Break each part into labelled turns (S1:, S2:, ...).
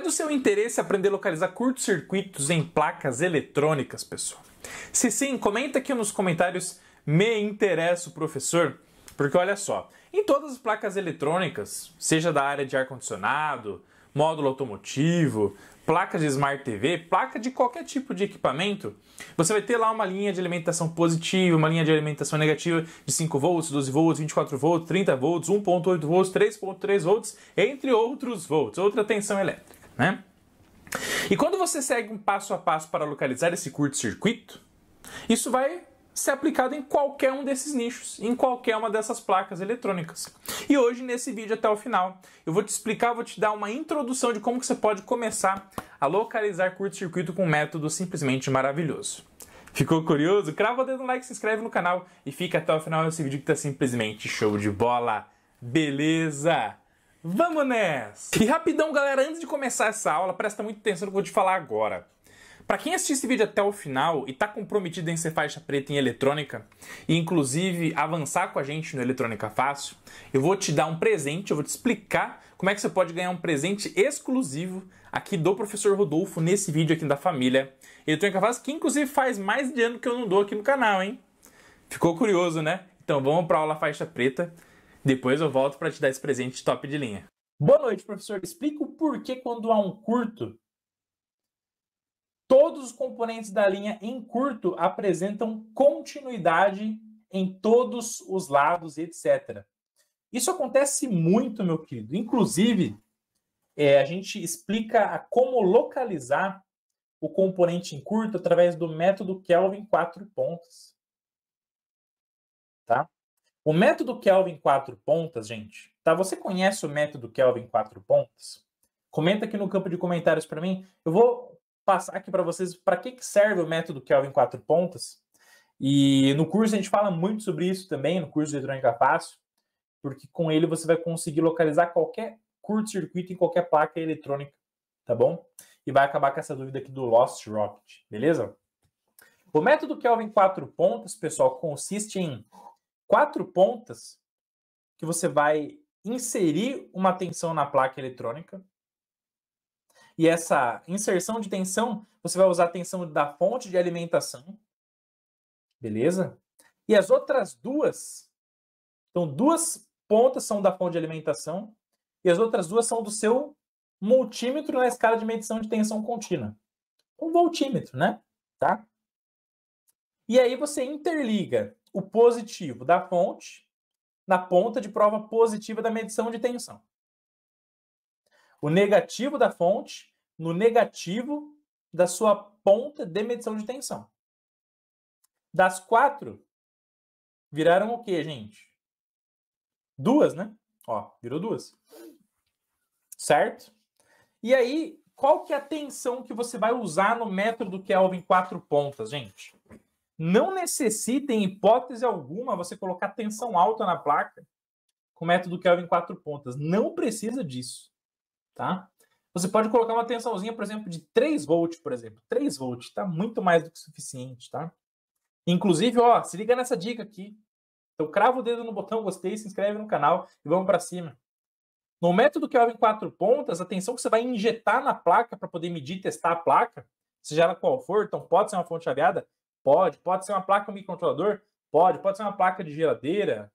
S1: É do seu interesse aprender a localizar curtos-circuitos em placas eletrônicas, pessoal? Se sim, comenta aqui nos comentários "Me interessa, professor", porque olha só, em todas as placas eletrônicas, seja da área de ar-condicionado, módulo automotivo, placa de Smart TV, placa de qualquer tipo de equipamento, você vai ter lá uma linha de alimentação positiva, uma linha de alimentação negativa de 5 volts, 12 volts, 24 volts, 30 volts, 1.8 volts, 3.3 volts, entre outros volts, outra tensão elétrica, né? E quando você segue um passo a passo para localizar esse curto-circuito, isso vai ser aplicado em qualquer um desses nichos, em qualquer uma dessas placas eletrônicas. E hoje, nesse vídeo até o final, eu vou te explicar, vou te dar uma introdução de como que você pode começar a localizar curto-circuito com um método simplesmente maravilhoso. Ficou curioso? Crava o dedo no like, se inscreve no canal e fica até o final desse vídeo que está simplesmente show de bola. Beleza? Vamos nessa! E rapidão, galera, antes de começar essa aula, presta muita atenção no que eu vou te falar agora. Para quem assiste esse vídeo até o final e está comprometido em ser faixa preta em eletrônica, e inclusive avançar com a gente no Eletrônica Fácil, eu vou te dar um presente, eu vou te explicar como é que você pode ganhar um presente exclusivo aqui do professor Rodolfo nesse vídeo aqui da família Eletrônica Fácil, que inclusive faz mais de ano que eu não dou aqui no canal, hein? Ficou curioso, né? Então vamos para a aula faixa preta, depois eu volto para te dar esse presente top de linha. Boa noite, professor. Explica o porquê quando há um curto, todos os componentes da linha em curto apresentam continuidade em todos os lados, etc. Isso acontece muito, meu querido. Inclusive, a gente explica como localizar o componente em curto através do método Kelvin 4 pontas. Tá? O método Kelvin 4 pontas, gente, tá? Você conhece o método Kelvin 4 pontas? Comenta aqui no campo de comentários para mim. Eu vou passar aqui para vocês para que serve o método Kelvin 4 pontas. E no curso a gente fala muito sobre isso também, no curso de Eletrônica Fácil, porque com ele você vai conseguir localizar qualquer curto-circuito em qualquer placa eletrônica, tá bom? E vai acabar com essa dúvida aqui do Lost Rocket, beleza? O método Kelvin 4 pontas, pessoal, consiste em 4 pontas que você vai inserir uma tensão na placa eletrônica. E essa inserção de tensão, você vai usar a tensão da fonte de alimentação. Beleza? E as outras duas, então 2 pontas são da fonte de alimentação e as outras 2 são do seu multímetro na escala de medição de tensão contínua. Um voltímetro, né? Tá? E aí você interliga o positivo da fonte na ponta de prova positiva da medição de tensão. O negativo da fonte no negativo da sua ponta de medição de tensão. Das 4, viraram o quê, gente? 2, né? Ó, virou 2. Certo? E aí, qual que é a tensão que você vai usar no método Kelvin 4 pontas, gente? Não necessita, em hipótese alguma, você colocar tensão alta na placa com o método Kelvin 4 pontas. Não precisa disso, tá? Você pode colocar uma tensãozinha, por exemplo, de 3 volts, por exemplo. 3 volts está muito mais do que suficiente, tá? Inclusive, ó, se liga nessa dica aqui. Então, crava o dedo no botão gostei, se inscreve no canal e vamos para cima. No método Kelvin 4 pontas, a tensão que você vai injetar na placa para poder medir e testar a placa, seja ela qual for, então pode ser uma fonte chaveada? Pode ser uma placa microcontrolador? Pode ser uma placa de geladeira,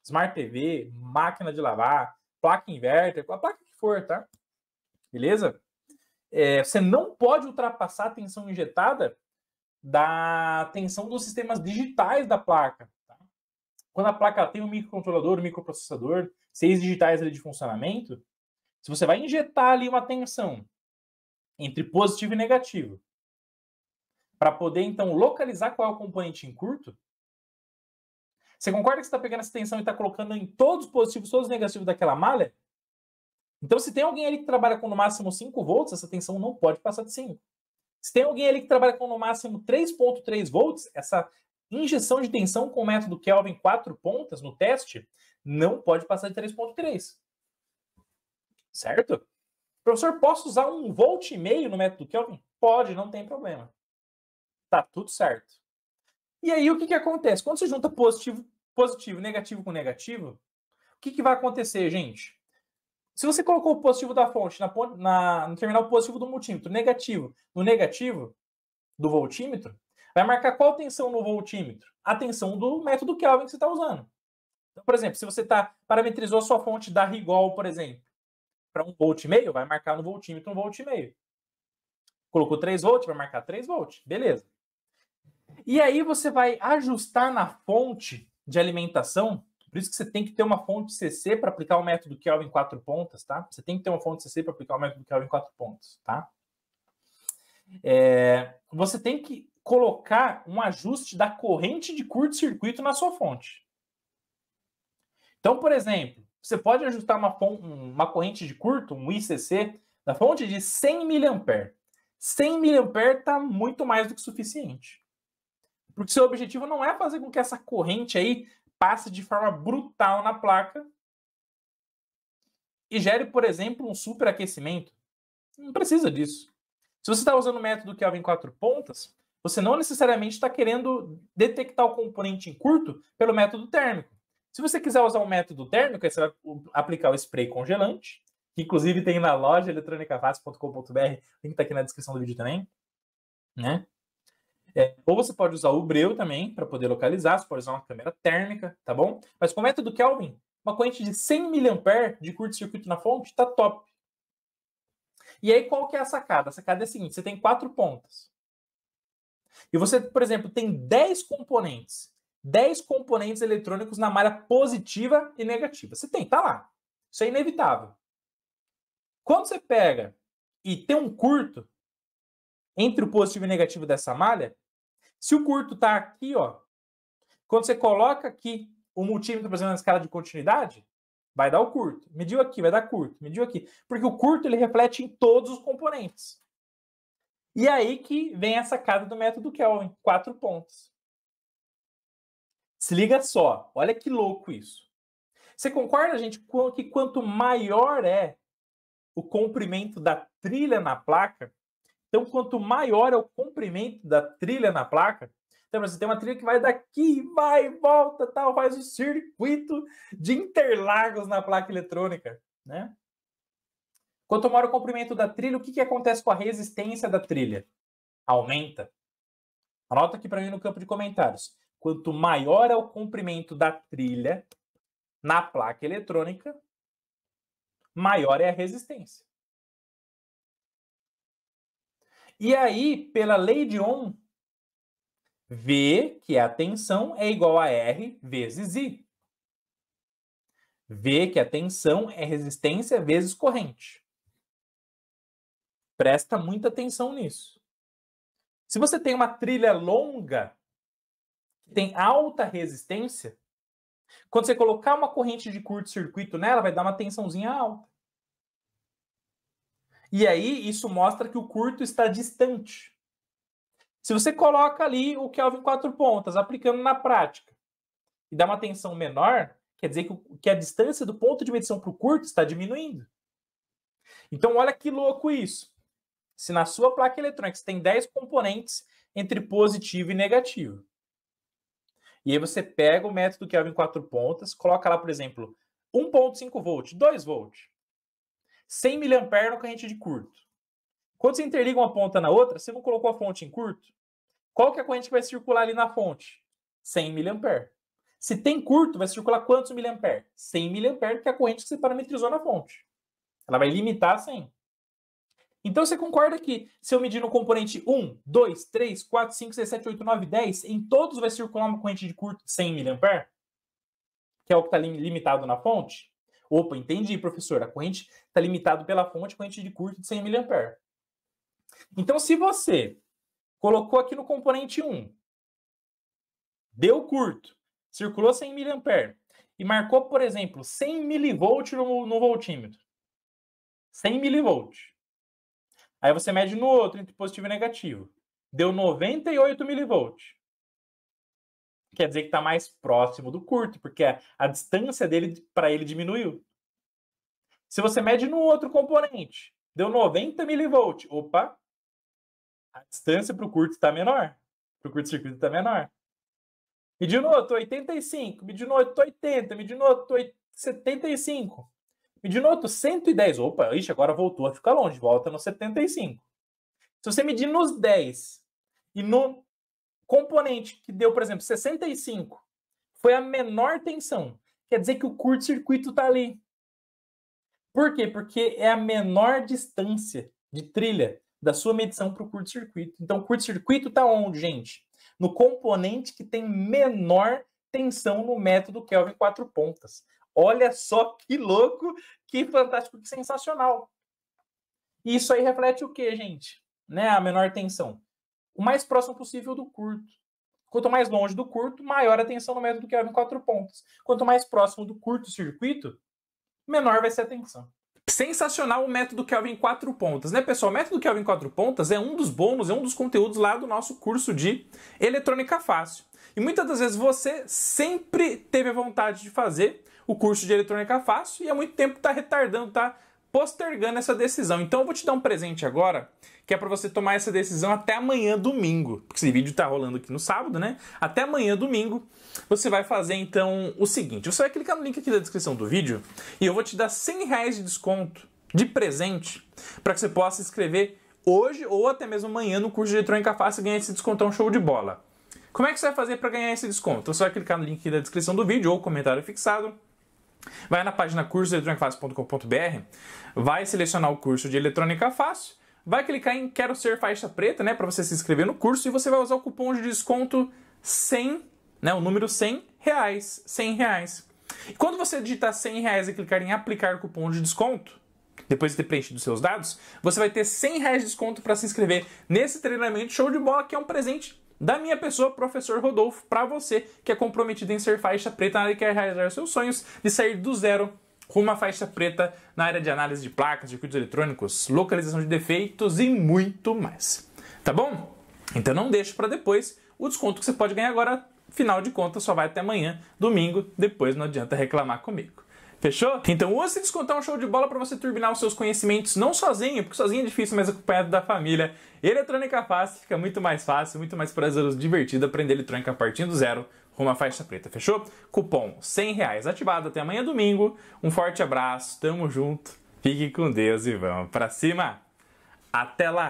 S1: Smart TV, máquina de lavar, placa inverter, a placa que for, tá? Beleza? Você não pode ultrapassar a tensão injetada da tensão dos sistemas digitais da placa. Tá? Quando a placa tem um microcontrolador, um microprocessador, 6 digitais ali de funcionamento, se você vai injetar ali uma tensão entre positivo e negativo, para poder, então, localizar qual é o componente em curto, você concorda que você está pegando essa tensão e está colocando em todos os positivos, todos os negativos daquela malha? Então, se tem alguém ali que trabalha com no máximo 5 volts, essa tensão não pode passar de 5. Se tem alguém ali que trabalha com no máximo 3.3 volts, essa injeção de tensão com o método Kelvin 4 pontas no teste não pode passar de 3.3. Certo? Professor, posso usar 1,5 volt no método Kelvin? Pode, não tem problema. Tá tudo certo. E aí, o que acontece? Quando você junta positivo, negativo com negativo, o que vai acontecer, gente? Se você colocou o positivo da fonte no terminal positivo do multímetro, negativo no negativo do voltímetro, vai marcar qual tensão no voltímetro? A tensão do método Kelvin que você está usando. Então, por exemplo, se você parametrizou a sua fonte da Rigol, por exemplo, para 1,5 volt, vai marcar no voltímetro 1,5 volt. Colocou 3 volts, vai marcar 3 volts. Beleza. E aí você vai ajustar na fonte de alimentação. Por isso que você tem que ter uma fonte CC para aplicar o método Kelvin 4 pontas, tá? Você tem que ter uma fonte CC para aplicar o método Kelvin 4 pontas, tá? Você tem que colocar um ajuste da corrente de curto-circuito na sua fonte. Então, por exemplo, você pode ajustar uma corrente de curto, um ICC, da fonte de 100 mA. 100 mA está muito mais do que suficiente. Porque seu objetivo não é fazer com que essa corrente aí passe de forma brutal na placa e gere, por exemplo, um superaquecimento. Não precisa disso. Se você está usando o método Kelvin 4 pontas, você não necessariamente está querendo detectar o componente em curto pelo método térmico. Se você quiser usar o método térmico, aí você vai aplicar o spray congelante, que inclusive tem na loja eletronicafácil.com.br, o link está aqui na descrição do vídeo também, né? Ou você pode usar o breu também para poder localizar, você pode usar uma câmera térmica, tá bom? Mas com o método Kelvin, uma corrente de 100 mA de curto-circuito na fonte está top. E aí qual que é a sacada? A sacada é a seguinte, você tem 4 pontas. E você, por exemplo, tem 10 componentes. 10 componentes eletrônicos na malha positiva e negativa. Você tem, tá lá. Isso é inevitável. Quando você pega e tem um curto entre o positivo e o negativo dessa malha, se o curto está aqui, ó, quando você coloca aqui o multímetro, por exemplo, na escala de continuidade, vai dar o curto. Mediu aqui, vai dar curto. Mediu aqui. Porque o curto ele reflete em todos os componentes. E aí que vem a sacada do método Kelvin, 4 pontos. Se liga só, olha que louco isso. Você concorda, gente, que quanto maior é o comprimento da trilha na placa, então quanto maior é o comprimento da trilha na placa, então você tem uma trilha que vai daqui, vai, volta, tal, faz o circuito de Interlagos na placa eletrônica, né? Quanto maior o comprimento da trilha, o que acontece com a resistência da trilha? Aumenta. Anota aqui para mim no campo de comentários. Quanto maior é o comprimento da trilha na placa eletrônica, maior é a resistência. E aí, pela lei de Ohm, V, que é a tensão, é igual a R vezes I. V, que é a tensão, é resistência vezes corrente. Presta muita atenção nisso. Se você tem uma trilha longa, que tem alta resistência, quando você colocar uma corrente de curto-circuito nela, vai dar uma tensãozinha alta. E aí, isso mostra que o curto está distante. Se você coloca ali o Kelvin 4 pontas, aplicando na prática, e dá uma tensão menor, quer dizer que a distância do ponto de medição para o curto está diminuindo. Então, olha que louco isso. Se na sua placa eletrônica você tem 10 componentes entre positivo e negativo. E aí você pega o método Kelvin 4 pontas, coloca lá, por exemplo, 1,5 volt, 2 volt, 100 mA na corrente de curto. Quando você interliga uma ponta na outra, você não colocou a fonte em curto? Qual que é a corrente que vai circular ali na fonte? 100 mA. Se tem curto, vai circular quantos miliampere? 100 mA, que é a corrente que você parametrizou na fonte. Ela vai limitar a 100. Então você concorda que se eu medir no componente 1, 2, 3, 4, 5, 6, 7, 8, 9, 10, em todos vai circular uma corrente de curto de 100 mA? Que é o que está limitado na fonte? Opa, entendi, professor. A corrente está limitada pela fonte, corrente de curto de 100 mA. Então, se você colocou aqui no componente 1, deu curto, circulou 100 mA e marcou, por exemplo, 100 mV no voltímetro. 100 mV. Aí você mede no outro, entre positivo e negativo. Deu 98 mV. Quer dizer que está mais próximo do curto, porque a distância dele para ele diminuiu. Se você mede no outro componente, deu 90 mV. Opa! A distância para o curto está menor. Para o curto-circuito está menor. Mediu no outro 85, mediu no outro 80, mediu no outro 75. Medir no outro 110, opa, ixi, agora voltou a ficar longe, volta no 75. Se você medir nos 10 e no componente que deu, por exemplo, 65, foi a menor tensão, quer dizer que o curto-circuito está ali. Por quê? Porque é a menor distância de trilha da sua medição para o curto-circuito. Então, o curto-circuito está onde, gente? No componente que tem menor tensão no método Kelvin 4 pontas. Olha só que louco, que fantástico, que sensacional. E isso aí reflete o quê, gente? Né? A menor tensão. O mais próximo possível do curto. Quanto mais longe do curto, maior a tensão no método Kelvin 4 pontas. Quanto mais próximo do curto-circuito, menor vai ser a tensão. Sensacional o método Kelvin 4 pontas, né, pessoal? O método Kelvin 4 pontas é um dos bônus, é um dos conteúdos lá do nosso curso de Eletrônica Fácil. E muitas das vezes você sempre teve a vontade de fazer o curso de Eletrônica Fácil e há muito tempo está retardando, está postergando essa decisão. Então eu vou te dar um presente agora, que é para você tomar essa decisão até amanhã, domingo. Porque esse vídeo está rolando aqui no sábado, né? Até amanhã, domingo, você vai fazer, então, o seguinte. Você vai clicar no link aqui da descrição do vídeo e eu vou te dar R$100 de desconto de presente para que você possa se inscrever hoje ou até mesmo amanhã no curso de Eletrônica Fácil e ganhar esse descontão show de bola. Como é que você vai fazer para ganhar esse desconto? Você vai clicar no link aqui da descrição do vídeo ou comentário fixado. Vai na página cursoeletronicafácil.com.br, vai selecionar o curso de Eletrônica Fácil, vai clicar em Quero Ser Faixa Preta, né, para você se inscrever no curso e você vai usar o cupom de desconto 100, né, o número R$100, R$100. E quando você digitar R$100 e clicar em aplicar cupom de desconto, depois de ter preenchido os seus dados, você vai ter R$100 de desconto para se inscrever nesse treinamento show de bola, que é um presente da minha pessoa, professor Rodolfo, para você que é comprometido em ser faixa preta na área e quer realizar seus sonhos de sair do zero rumo à faixa preta na área de análise de placas, circuitos eletrônicos, localização de defeitos e muito mais. Tá bom? Então não deixe para depois o desconto que você pode ganhar agora, final de contas, só vai até amanhã, domingo, depois não adianta reclamar comigo. Fechou? Então use esse descontão show de bola para você turbinar os seus conhecimentos, não sozinho, porque sozinho é difícil, mas acompanhado da família. Eletrônica Fácil fica muito mais fácil, muito mais prazeroso, divertido aprender eletrônica a partir do zero, rumo à faixa preta, fechou? Cupom R$100 ativado até amanhã domingo. Um forte abraço, tamo junto, fique com Deus e vamos pra cima. Até lá!